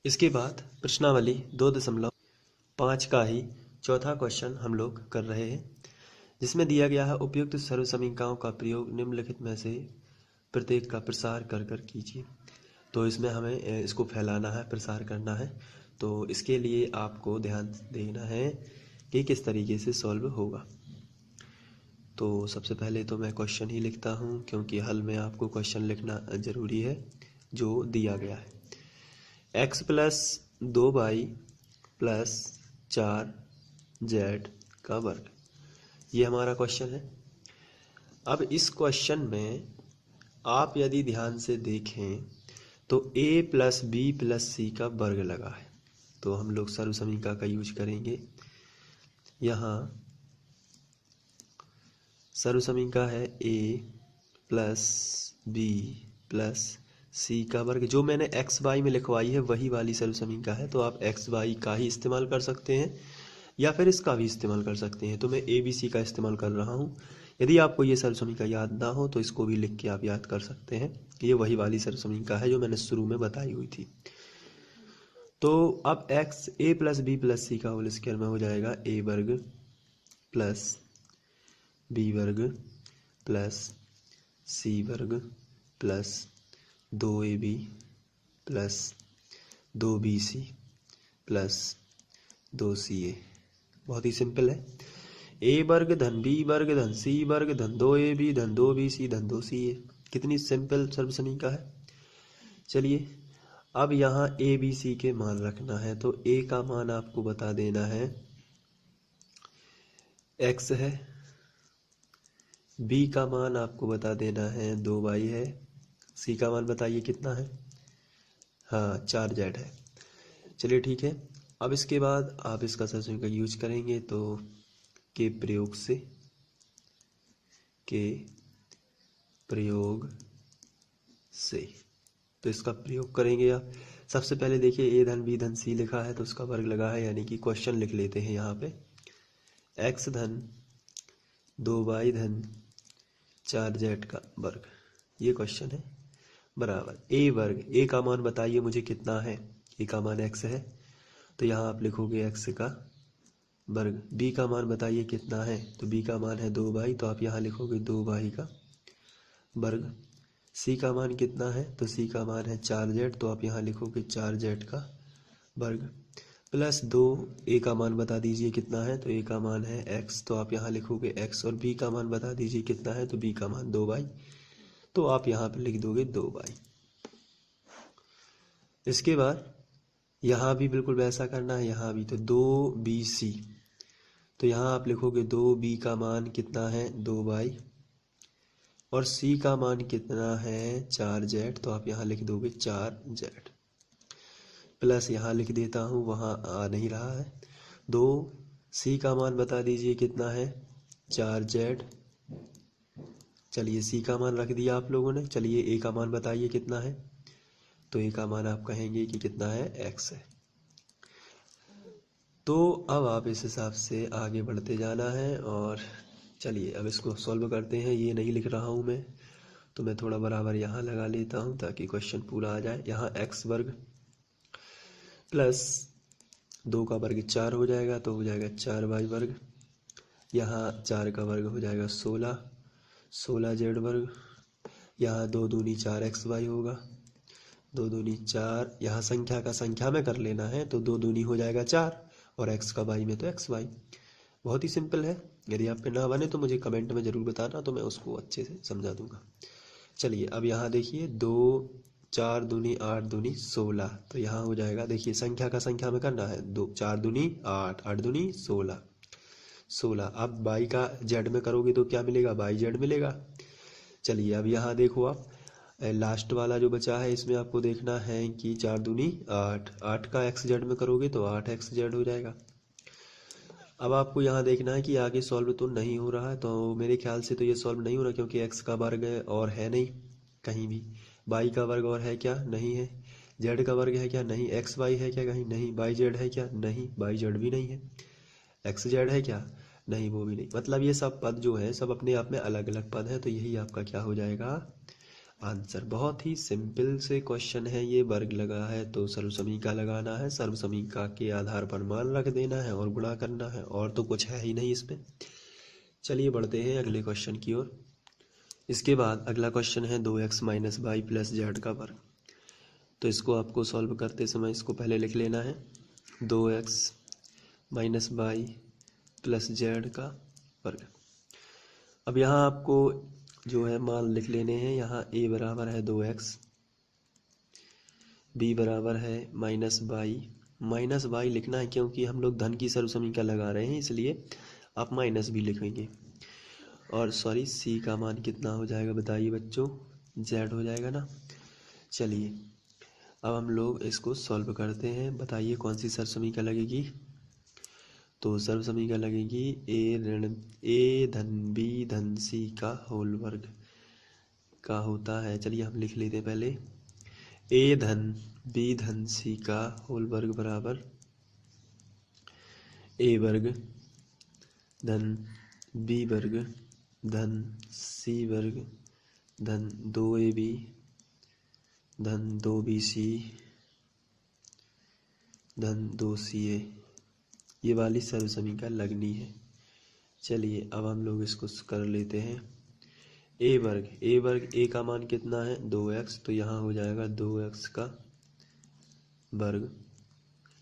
इसके बाद प्रश्नावली 2.5 का ही चौथा क्वेश्चन हम लोग कर रहे हैं, जिसमें दिया गया है उपयुक्त सर्वसमीकरणों का प्रयोग निम्नलिखित में से प्रत्येक का प्रसार कर कर कीजिए। तो इसमें हमें इसको फैलाना है, प्रसार करना है। तो इसके लिए आपको ध्यान देना है कि किस तरीके से सॉल्व होगा। तो सबसे पहले तो मैं क्वेश्चन ही लिखता हूँ, क्योंकि हल में आपको क्वेश्चन लिखना ज़रूरी है जो दिया गया है। x plus 2y plus 4z का वर्ग, ये हमारा क्वेश्चन है। अब इस क्वेश्चन में आप यदि ध्यान से देखें तो a plus b plus c का वर्ग लगा है, तो हम लोग सर्वसमीकरण का यूज करेंगे। यहाँ सर्वसमीकरण है a प्लस b प्लस सी का वर्ग। जो मैंने एक्स वाई में लिखवाई है वही वाली सर्वसमीकरण है, तो आप एक्स वाई का ही इस्तेमाल कर सकते हैं या फिर इसका भी इस्तेमाल कर सकते हैं। तो मैं ए बी सी का इस्तेमाल कर रहा हूँ। यदि आपको ये सर्वसमीकरण याद ना हो तो इसको भी लिख के आप याद कर सकते हैं। ये वही वाली सर्वसमीकरण है जो मैंने शुरू में बताई हुई थी। तो अब एक्स ए प्लस बी प्लस सी का होल स्क्वायर में हो जाएगा ए वर्ग प्लस बी वर्ग प्लस सी वर्ग plus 2ab plus 2bc plus 2ca। बहुत ही सिंपल है। a वर्ग धन b वर्ग धन c वर्ग धन 2ab धन 2bc धन 2ca। कितनी सिंपल सर्वसमीकरण है। चलिए अब यहाँ a b c के मान रखना है, तो a का मान आपको बता देना है x है, b का मान आपको बता देना है 2y है, सी का मान बताइए कितना है। हाँ 4z है। चलिए ठीक है। अब इसके बाद आप इसका सर्वसमीकरण यूज करेंगे तो के प्रयोग से तो इसका प्रयोग करेंगे आप। सबसे पहले देखिए a धन b धन c लिखा है तो उसका वर्ग लगा है, यानी कि क्वेश्चन लिख लेते हैं यहाँ पे x धन 2y धन 4z का वर्ग, ये क्वेश्चन है, बराबर a वर्ग। a का मान बताइए मुझे कितना है। a का मान x है, तो यहाँ आप लिखोगे x का वर्ग। b का मान बताइए कितना है, तो b का मान है 2y, तो आप यहाँ लिखोगे 2y का वर्ग। c का मान कितना है, तो c का मान है 4z, तो आप यहाँ लिखोगे 4z का वर्ग प्लस 2। a का मान बता दीजिए कितना है, तो a का मान है x, तो आप यहाँ लिखोगे x, और b का मान बता दीजिए कितना है, तो b का मान 2y, तो आप यहाँ पे लिख दोगे 2y। इसके बाद यहाँ भी बिल्कुल वैसा करना है, यहाँ भी तो 2bc, तो यहाँ आप लिखोगे 2b का मान कितना है 2y, और c का मान कितना है 4z, तो आप यहाँ लिख दोगे 4z प्लस यहाँ लिख देता हूँ, वहाँ आ नहीं रहा है। 2c का मान बता दीजिए कितना है 4z। चलिए c का मान रख दिया आप लोगों ने। चलिए a का मान बताइए कितना है, तो a का मान आप कहेंगे कि कितना है x है। तो अब आप इस हिसाब से आगे बढ़ते जाना है। और चलिए अब इसको सॉल्व करते हैं। ये नहीं लिख रहा हूँ मैं, तो मैं थोड़ा बराबर यहाँ लगा लेता हूँ ताकि क्वेश्चन पूरा आ जाए। यहाँ x वर्ग प्लस 2 का वर्ग 4 हो जाएगा, तो हो जाएगा 4y वर्ग। यहाँ 4 का वर्ग हो जाएगा 16z वर्ग। यहाँ 2 दूनी 4xy होगा, 2 दूनी 4। यहाँ संख्या का संख्या में कर लेना है, तो 2 दूनी हो जाएगा 4, और x का y में तो xy। बहुत ही सिंपल है। यदि आप पे ना बने तो मुझे कमेंट में ज़रूर बताना, तो मैं उसको अच्छे से समझा दूंगा। चलिए अब यहाँ देखिए 2 4 दूनी 8 दूनी 16, तो यहाँ हो जाएगा, देखिए संख्या का संख्या में करना है, 2 4 दूनी 8 8 दूनी 16। अब y का z में करोगे तो क्या मिलेगा, yz मिलेगा। चलिए अब यहाँ देखो आप लास्ट वाला जो बचा है, इसमें आपको देखना है कि 4 दूनी 8 8 का xz में करोगे तो 8xz हो जाएगा। अब आपको यहाँ देखना है कि आगे सॉल्व तो नहीं हो रहा है, तो मेरे ख्याल से तो ये सॉल्व नहीं हो रहा, क्योंकि x का वर्ग है और है नहीं कहीं भी, y का वर्ग और है क्या, नहीं है, z का वर्ग है क्या, नहीं, xy है क्या, कहीं नहीं, yz है क्या, नहीं, yz भी नहीं है, xz है क्या, नहीं, वो भी नहीं। मतलब ये सब पद जो है सब अपने आप में अलग अलग पद है, तो यही आपका क्या हो जाएगा, आंसर। बहुत ही सिंपल से क्वेश्चन है ये। वर्ग लगा है तो सर्वसमीका लगाना है, सर्वसमीका के आधार पर मान रख देना है और गुणा करना है, और तो कुछ है ही नहीं इसमें। चलिए बढ़ते हैं अगले क्वेश्चन की ओर। इसके बाद अगला क्वेश्चन है 2x minus Y plus Z का वर्ग। तो इसको आपको सॉल्व करते समय इसको पहले लिख लेना है, 2x minus Y plus Z का वर्ग। अब यहाँ आपको जो है मान लिख लेने हैं। यहाँ a बराबर है 2x, b बराबर है माइनस वाई लिखना है क्योंकि हम लोग धन की सर्वसमीका लगा रहे हैं, इसलिए आप माइनस भी लिखेंगे। और सॉरी, c का मान कितना हो जाएगा बताइए बच्चों, z हो जाएगा ना। चलिए अब हम लोग इसको सॉल्व करते हैं। बताइए कौन सी सर्वसमीका लगेगी। तो सर्वसमीका लगेगी a धन b धन c का होल वर्ग का होता है। चलिए हम लिख लेते हैं पहले, a धन b धन c का होल वर्ग बराबर a वर्ग धन b वर्ग धन c वर्ग धन 2ab धन 2bc धन 2ca, ये वाली सर्वसमीका लगनी है। चलिए अब हम लोग इसको कर लेते हैं। a वर्ग a का मान कितना है 2x, तो यहाँ हो जाएगा 2x का वर्ग।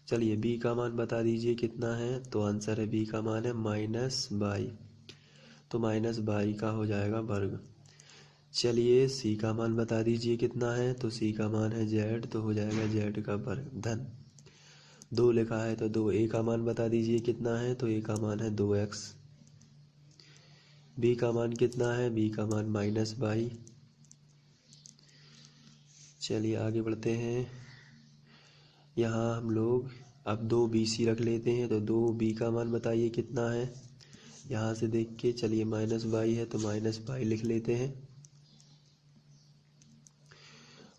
चलिए b का मान बता दीजिए कितना है, तो आंसर है b का मान है माइनस बाई, तो माइनस बाई का हो जाएगा वर्ग। चलिए c का मान बता दीजिए कितना है, तो c का मान है z, तो हो जाएगा z का वर्ग धन 2 लिखा है तो 2। a का मान बता दीजिए कितना है, तो a का मान है 2x। b का मान कितना है, b का मान माइनस बाई। चलिए आगे बढ़ते हैं। यहाँ हम लोग अब 2bc रख लेते हैं, तो 2b का मान बताइए कितना है। यहाँ से देख के चलिए माइनस बाई है तो माइनस बाई लिख लेते हैं।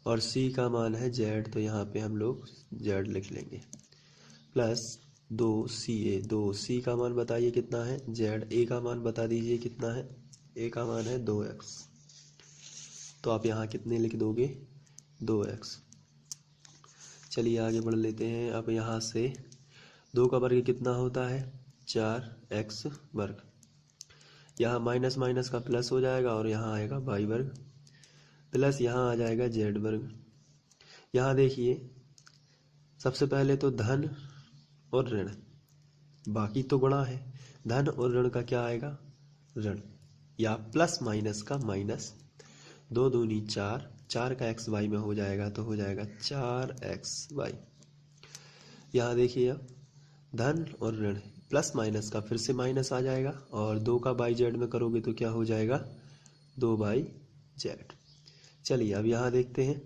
और c का मान है z, तो यहाँ पे हम लोग z लिख लेंगे प्लस 2c का मान बताइए कितना है z। a का मान बता दीजिए कितना है, a का मान है 2x, तो आप यहाँ कितने लिख दोगे 2x। चलिए आगे बढ़ लेते हैं। अब यहाँ से 2 का वर्ग कितना होता है 4x वर्ग। यहाँ माइनस माइनस का प्लस हो जाएगा और यहाँ आएगा वाई वर्ग, प्लस यहाँ आ जाएगा जेड वर्ग। यहाँ देखिए सबसे पहले तो धन और ऋण, बाकी तो गुणा है। धन और ऋण का क्या आएगा ऋण, या प्लस माइनस का माइनस। 2 दूनी 4, 4 का एक्स वाई में हो जाएगा तो हो जाएगा 4xy। यहाँ देखिए अब धन और ऋण प्लस माइनस का फिर से माइनस आ जाएगा, और 2 का बाई जेड में करोगे तो क्या हो जाएगा 2/z। चलिए अब यहाँ देखते हैं।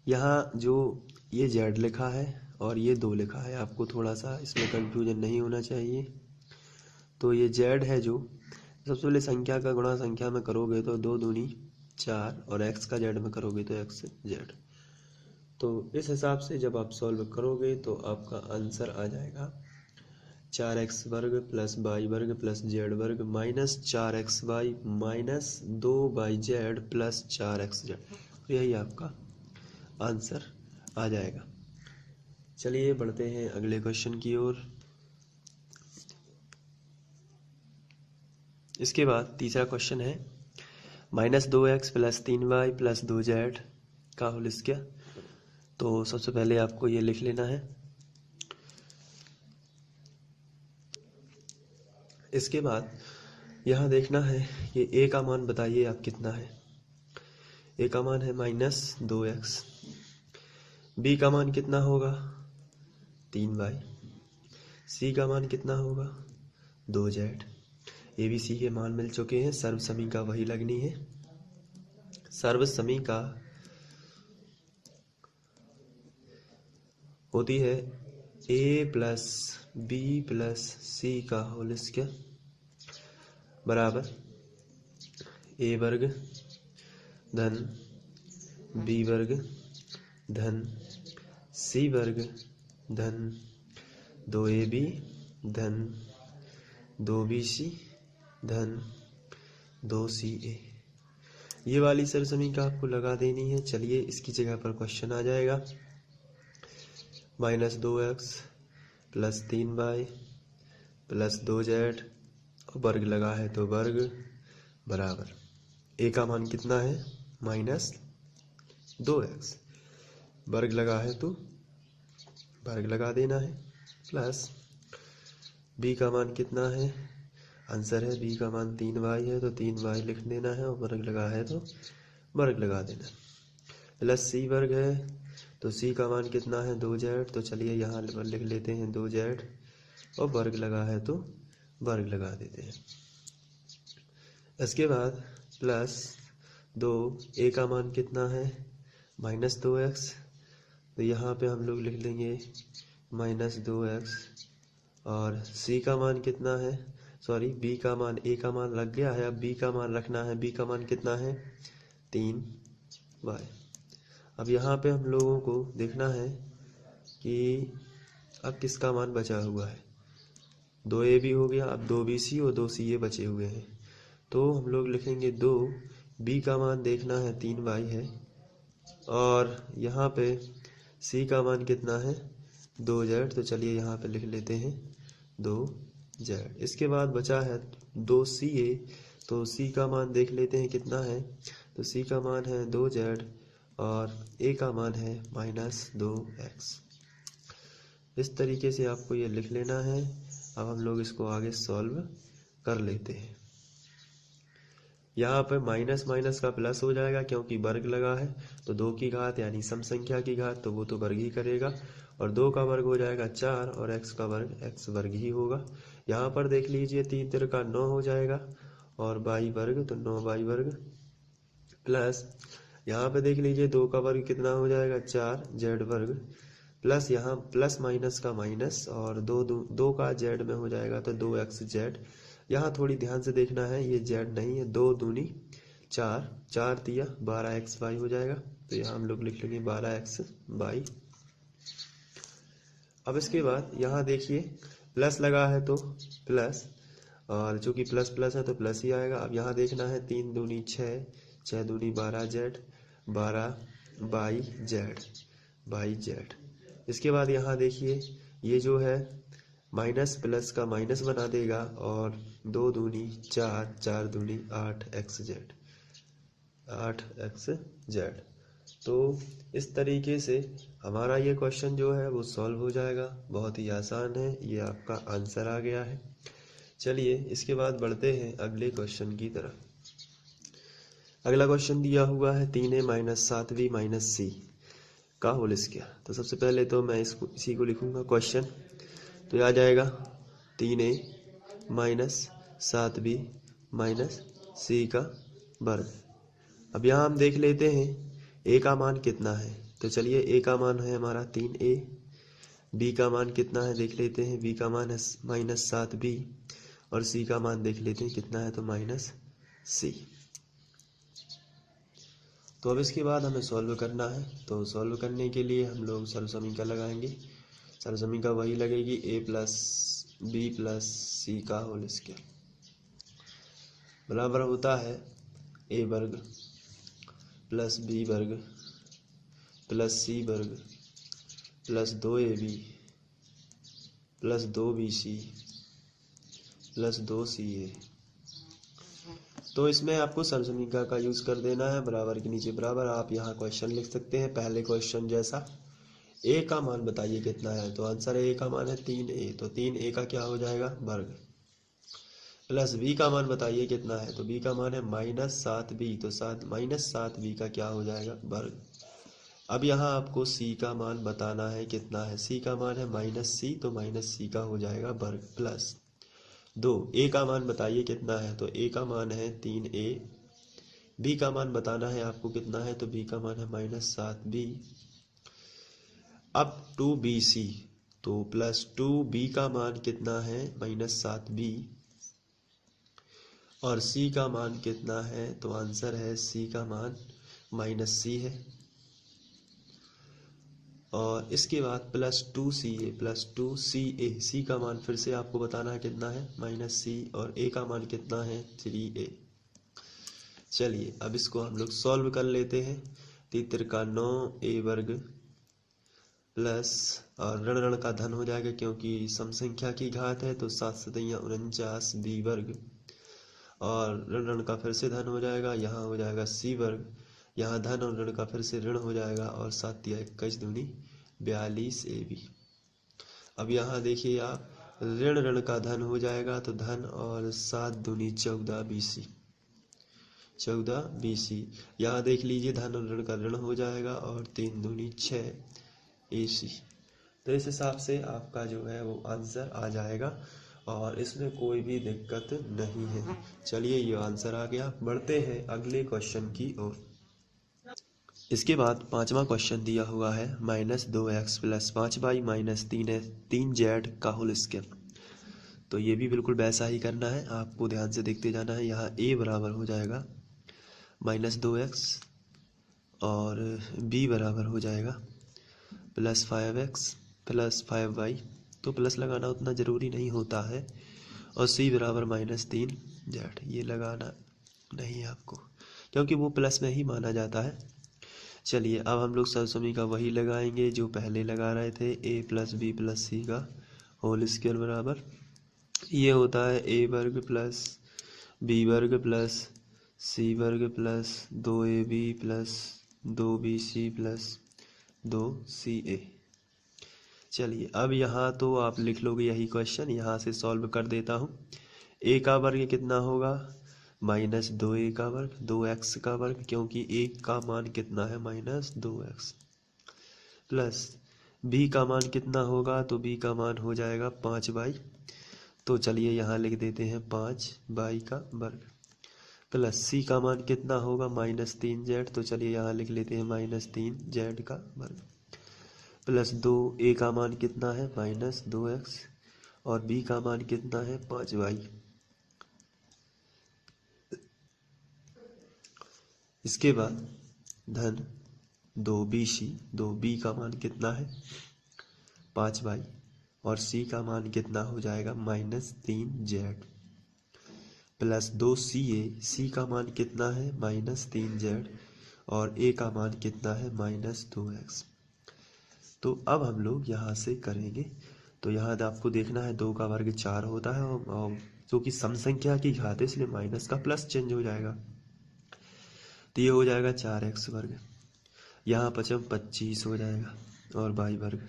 यहाँ जो ये z लिखा है और ये 2 लिखा है, आपको थोड़ा सा इसमें कंफ्यूजन नहीं होना चाहिए। तो ये z है जो सबसे पहले संख्या का गुणा संख्या में करोगे तो 2 दूनी 4, और x का z में करोगे तो xz। तो इस हिसाब से जब आप सॉल्व करोगे तो आपका आंसर आ जाएगा 4x वर्ग प्लस वाई वर्ग प्लस जेड वर्ग minus 4xy minus 2/z plus 4xz। यही आपका आंसर आ जाएगा। चलिए बढ़ते हैं अगले क्वेश्चन की ओर। इसके बाद तीसरा क्वेश्चन है -2x plus 3y plus 2z का होल स्क्वायर। तो सबसे पहले आपको ये लिख लेना है। इसके बाद यहाँ देखना है कि a का मान बताइए आप कितना है। a का मान है -2x, b का मान कितना होगा 3y, c का मान कितना होगा 2z। a b c के मान मिल चुके हैं, सर्वसमीका वही लगनी है। सर्वसमीका होती है a plus b plus c का होल स्क्वायर बराबर a वर्ग धन b वर्ग धन c वर्ग धन 2ab धन 2bc धन 2ca। ये वाली सरसमीका आपको लगा देनी है। चलिए इसकी जगह पर क्वेश्चन आ जाएगा -2x plus 3y plus 2z और वर्ग लगा है तो वर्ग बराबर a का मान कितना है -2x, वर्ग लगा है तो वर्ग लगा देना है, प्लस b का मान कितना है, आंसर है b का मान 3y है तो 3y लिख देना है और वर्ग लगा है तो वर्ग लगा देना, प्लस c वर्ग है तो c का मान कितना है 2z, तो चलिए यहाँ लिख लेते हैं 2z और वर्ग लगा है तो वर्ग लगा देते हैं। इसके बाद प्लस 2 a का मान कितना है -2x, तो यहाँ पे हम लोग लिख लेंगे -2x और c का मान कितना है, सॉरी b का मान, a का मान लग गया है, अब b का मान रखना है, b का मान कितना है 3y। अब यहाँ पे हम लोगों को देखना है कि अब किसका मान बचा हुआ है, 2a भी हो गया, अब 2bc और 2ca बचे हुए हैं, तो हम लोग लिखेंगे 2b का मान देखना है 3y है और यहाँ पे c का मान कितना है 2z, तो चलिए यहाँ पे लिख लेते हैं 2z। इसके बाद बचा है 2ca, तो c का मान देख लेते हैं कितना है, तो c का मान है 2z और a का मान है -2x। इस तरीके से आपको ये लिख लेना है। अब हम लोग इसको आगे सॉल्व कर लेते हैं। यहाँ पर माइनस माइनस का प्लस हो जाएगा क्योंकि वर्ग लगा है, तो 2 की घात यानी सम संख्या की घात, तो वो तो वर्ग ही करेगा और 2 का वर्ग हो जाएगा 4 और x का वर्ग x वर्ग ही होगा। यहाँ पर देख लीजिए 3 × 3 = 9 हो जाएगा और y वर्ग तो 9y वर्ग, प्लस यहाँ पे देख लीजिए 2 का वर्ग कितना हो जाएगा 4z वर्ग, प्लस यहाँ प्लस माइनस का माइनस और 2 का z में हो जाएगा तो 2xz। यहाँ थोड़ी ध्यान से देखना है, ये z नहीं है, 2 दूनी 4, 4 तिया 12xy हो जाएगा, तो यहाँ हम लोग लिख लेंगे 12xy। अब इसके बाद यहाँ देखिए प्लस लगा है तो प्लस, और चूंकि प्लस प्लस है तो प्लस ही आएगा। अब यहाँ देखना है 3 दूनी 6, 6 दूनी 12z, 12yz। इसके बाद यहाँ देखिए ये जो है माइनस प्लस का माइनस बना देगा और 2 दूनी 4, 4 दूनी 8xz। तो इस तरीके से हमारा ये क्वेश्चन जो है वो सॉल्व हो जाएगा। बहुत ही आसान है, ये आपका आंसर आ गया है। चलिए इसके बाद बढ़ते हैं अगले क्वेश्चन की तरफ। अगला क्वेश्चन दिया हुआ है 3a - 7b - c का होल स्क्वायर। तो सबसे पहले तो मैं इसी को लिखूंगा क्वेश्चन, तो आ जाएगा 3a - 7b - c का वर्ग। अब यहाँ हम देख लेते हैं a का मान कितना है, तो चलिए a का मान है हमारा 3a, b का मान कितना है देख लेते हैं, b का मान है -7b और c का मान देख लेते हैं कितना है तो -c। तो अब इसके बाद हमें सॉल्व करना है, तो सॉल्व करने के लिए हम लोग सर्वसमीका लगाएंगे। सर्वसमीका वही लगेगी a + b + c का होल स्क्वायर बराबर होता है a वर्ग प्लस b वर्ग प्लस c वर्ग plus 2ab plus 2bc plus 2ca। तो इसमें आपको सर्वसमीका का यूज कर देना है, बराबर के नीचे बराबर। आप यहाँ क्वेश्चन लिख सकते हैं पहले क्वेश्चन जैसा। a का मान बताइए कितना है, तो आंसर a का मान है 3a, तो 3a का क्या हो जाएगा वर्ग, प्लस b का मान बताइए कितना है, तो b का मान है -7b, तो -7b का क्या हो जाएगा वर्ग। अब यहाँ आपको c का मान बताना है कितना है, c का मान है -c, तो -c का हो जाएगा वर्ग, प्लस 2 a का मान बताइए कितना है, तो a का मान है 3a, b का मान बताना है आपको कितना है, तो b का मान है -7b अब 2bc, तो प्लस 2b का मान कितना है -7b और c का मान कितना है, तो आंसर है c का मान -c है। और इसके बाद प्लस 2ca, c का मान फिर से आपको बताना है कितना है -c और a का मान कितना है 3a। चलिए अब इसको हम लोग सॉल्व कर लेते हैं। 3 का 9 ए वर्ग प्लस और ऋण ऋण का धन हो जाएगा क्योंकि सम संख्या की घात है, तो 7 सतैया 49 बी वर्ग और ऋण ऋण का फिर से धन हो जाएगा, यहाँ हो जाएगा सी वर्ग, यहाँ धन और ऋण का फिर से ऋण हो जाएगा और 7 या 21 दूनी 42 ए बी। अब यहाँ देखिए आप ऋण ऋण का धन हो जाएगा तो धन और 7 दूनी 14 बीसी 14 बीसी। यहाँ देख लीजिए धन और ऋण का ऋण हो जाएगा और 3 दूनी 6 एसी। तो इस हिसाब से आपका जो है वो आंसर आ जाएगा और इसमें कोई भी दिक्कत नहीं है। चलिए ये आंसर आ गया। बढ़ते हैं अगले क्वेश्चन की ओर। इसके बाद 5वां क्वेश्चन दिया हुआ है -2x plus 5y minus 3z का होल स्क्वायर। तो ये भी बिल्कुल वैसा ही करना है, आपको ध्यान से देखते जाना है। यहाँ a बराबर हो जाएगा -2x और b बराबर हो जाएगा प्लस 5x प्लस 5y। तो प्लस लगाना उतना ज़रूरी नहीं होता है। और c बराबर -3z, ये लगाना नहीं है आपको क्योंकि वो प्लस में ही माना जाता है। चलिए अब हम लोग सरसमी का वही लगाएंगे जो पहले लगा रहे थे, a प्लस बी प्लस सी का होल स्क्वायर बराबर ये होता है a वर्ग प्लस बी वर्ग प्लस सी वर्ग plus 2ab plus 2bc plus 2ca। चलिए अब यहाँ तो आप लिख लोगे यही क्वेश्चन, यहाँ से सॉल्व कर देता हूँ। a का वर्ग कितना होगा -2a का वर्ग 2x का वर्ग क्योंकि a का मान कितना है -2x प्लस b का मान कितना होगा, तो b का मान हो जाएगा 5y। तो चलिए यहाँ लिख देते हैं 5y का वर्ग प्लस c का मान कितना होगा -3z। तो चलिए यहाँ लिख लेते हैं -3z का वर्ग प्लस 2a का मान कितना है -2x और b का मान कितना है 5y। इसके बाद धन 2bc, 2b का मान कितना है 5y और c का मान कितना हो जाएगा -3z प्लस 2ca, c का मान कितना है -3z और a का मान कितना है -2x। तो अब हम लोग यहाँ से करेंगे। तो यहाँ आपको देखना है 2 का वर्ग 4 होता है और जो कि सम संख्या की घात है इसलिए माइनस का प्लस चेंज हो जाएगा। तो ये हो जाएगा 4x वर्ग, यहाँ 5 25 हो जाएगा और y वर्ग,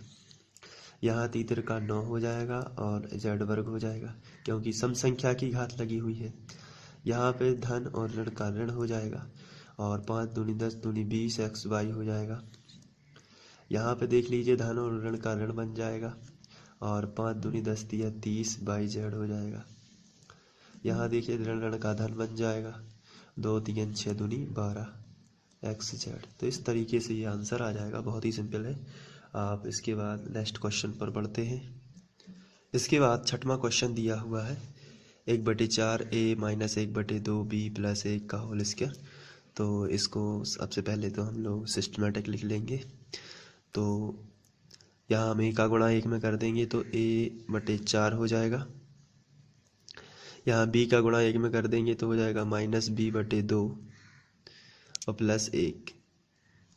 यहाँ 3 का 9 हो जाएगा और z वर्ग हो जाएगा क्योंकि सम संख्या की घात लगी हुई है। यहाँ पे धन और ऋण का ऋण हो जाएगा और 5 दूनी 10 दूनी 20 xy हो जाएगा। यहाँ पे देख लीजिए धन और ऋण का ऋण बन जाएगा और 5 दूनी 10 या 30 yz हो जाएगा। यहाँ देखिए ऋण ऋण का धन बन जाएगा 2 3 6 दूनी 12 xz। तो इस तरीके से ये आंसर आ जाएगा, बहुत ही सिंपल है। आप इसके बाद नेक्स्ट क्वेश्चन पर बढ़ते हैं। इसके बाद 6वां क्वेश्चन दिया हुआ है 1/4 a माइनस 1/2 b प्लस 1 का होल स्क्वायर। तो इसको सबसे पहले तो हम लोग सिस्टमेटिक लिख लेंगे। तो यहाँ हम a का गुणा 1 में कर देंगे तो a/4 हो जाएगा। यहाँ b का गुणा 1 में कर देंगे तो हो जाएगा -b/2 और प्लस 1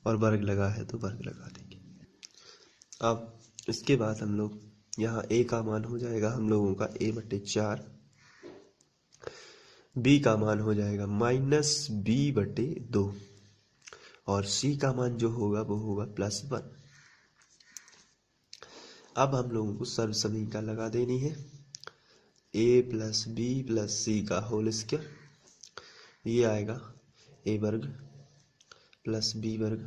और वर्ग लगा है तो वर्ग लगा देंगे। अब इसके बाद हम लोग यहाँ a का मान हो जाएगा हम लोगों का a/4, b का मान हो जाएगा -b/2 और c का मान जो होगा वो होगा +1। अब हम लोगों को सर्व समीकरण लगा देनी है a plus b plus c का होल स्क्वायर, ये आएगा a वर्ग प्लस b वर्ग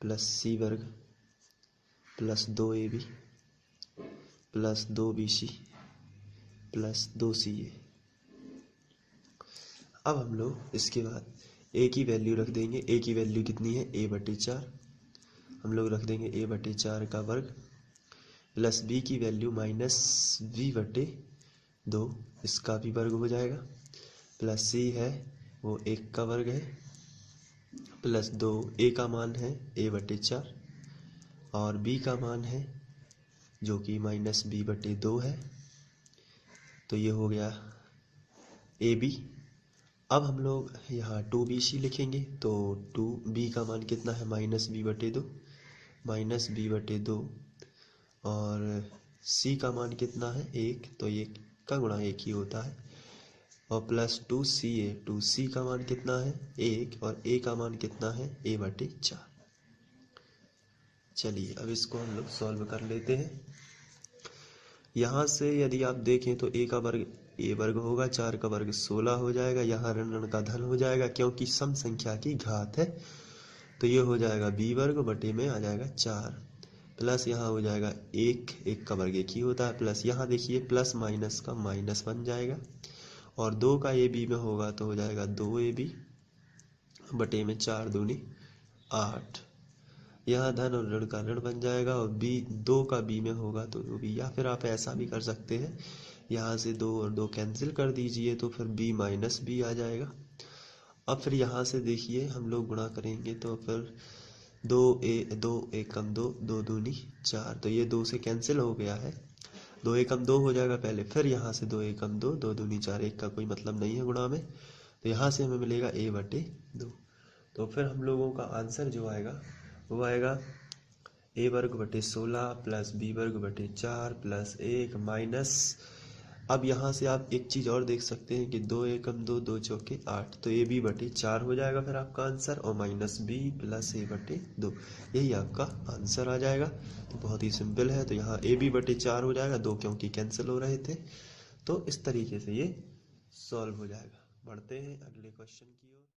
प्लस c वर्ग plus 2ab plus 2bc plus 2ca। अब हम लोग इसके बाद a की वैल्यू रख देंगे। a की वैल्यू कितनी है a/4, हम लोग रख देंगे a/4 का वर्ग प्लस b की वैल्यू -b/2, इसका भी वर्ग हो जाएगा प्लस c है वो 1 का वर्ग है प्लस 2 a का मान है a/4 और b का मान है जो कि -b/2 है। तो ये हो गया ab। अब हम लोग यहाँ 2bc लिखेंगे, तो 2b का मान कितना है -b/2, -b/2, और c का मान कितना है 1, तो 1 का गुणा 1 ही होता है, और प्लस 2c का मान कितना है 1, और a का मान कितना है a/4। चलिए अब इसको हम लोग सॉल्व कर लेते हैं। यहाँ से यदि आप देखें तो a का वर्ग a वर्ग होगा, 4 का वर्ग 16 हो जाएगा, यहाँ ऋण ऋण का धन हो जाएगा क्योंकि सम संख्या की घात है, तो ये हो जाएगा b वर्ग बटे में आ जाएगा 4, प्लस यहाँ हो जाएगा 1 का वर्ग 1 ही होता है, प्लस यहाँ देखिए प्लस माइनस का माइनस बन जाएगा, और 2 का ab में होगा तो हो जाएगा 2ab बटे में 4 दूनी 8, यहाँ धन और ऋण का ऋण बन जाएगा, और b 2 का b में होगा तो b, या फिर आप ऐसा भी कर सकते हैं, यहाँ से 2 और 2 कैंसिल कर दीजिए तो फिर b माइनस b आ जाएगा। अब फिर यहाँ से देखिए हम लोग गुणा करेंगे तो फिर 2 1 कम 2, 2 दूनी 4, तो ये 2 से कैंसिल हो गया है, 2 1 कम 2 हो जाएगा पहले, फिर यहाँ से 2 1 कम 2, 2 दूनी 4, 1 का कोई मतलब नहीं है गुणा में, तो यहाँ से हमें मिलेगा a/2। तो फिर हम लोगों का आंसर जो आएगा वो आएगा a वर्ग बटे 16 प्लस b वर्ग बटे 4 प्लस 1 माइनस, अब यहाँ से आप एक चीज़ और देख सकते हैं कि 2 1 कम 2, 2 चौके 8, तो ab/4 हो जाएगा फिर आपका आंसर, और माइनस b प्लस a/2, यही आपका आंसर आ जाएगा। तो बहुत ही सिंपल है, तो यहाँ ab/4 हो जाएगा, 2 क्योंकि कैंसिल हो रहे थे, तो इस तरीके से ये सॉल्व हो जाएगा। बढ़ते हैं अगले क्वेश्चन की।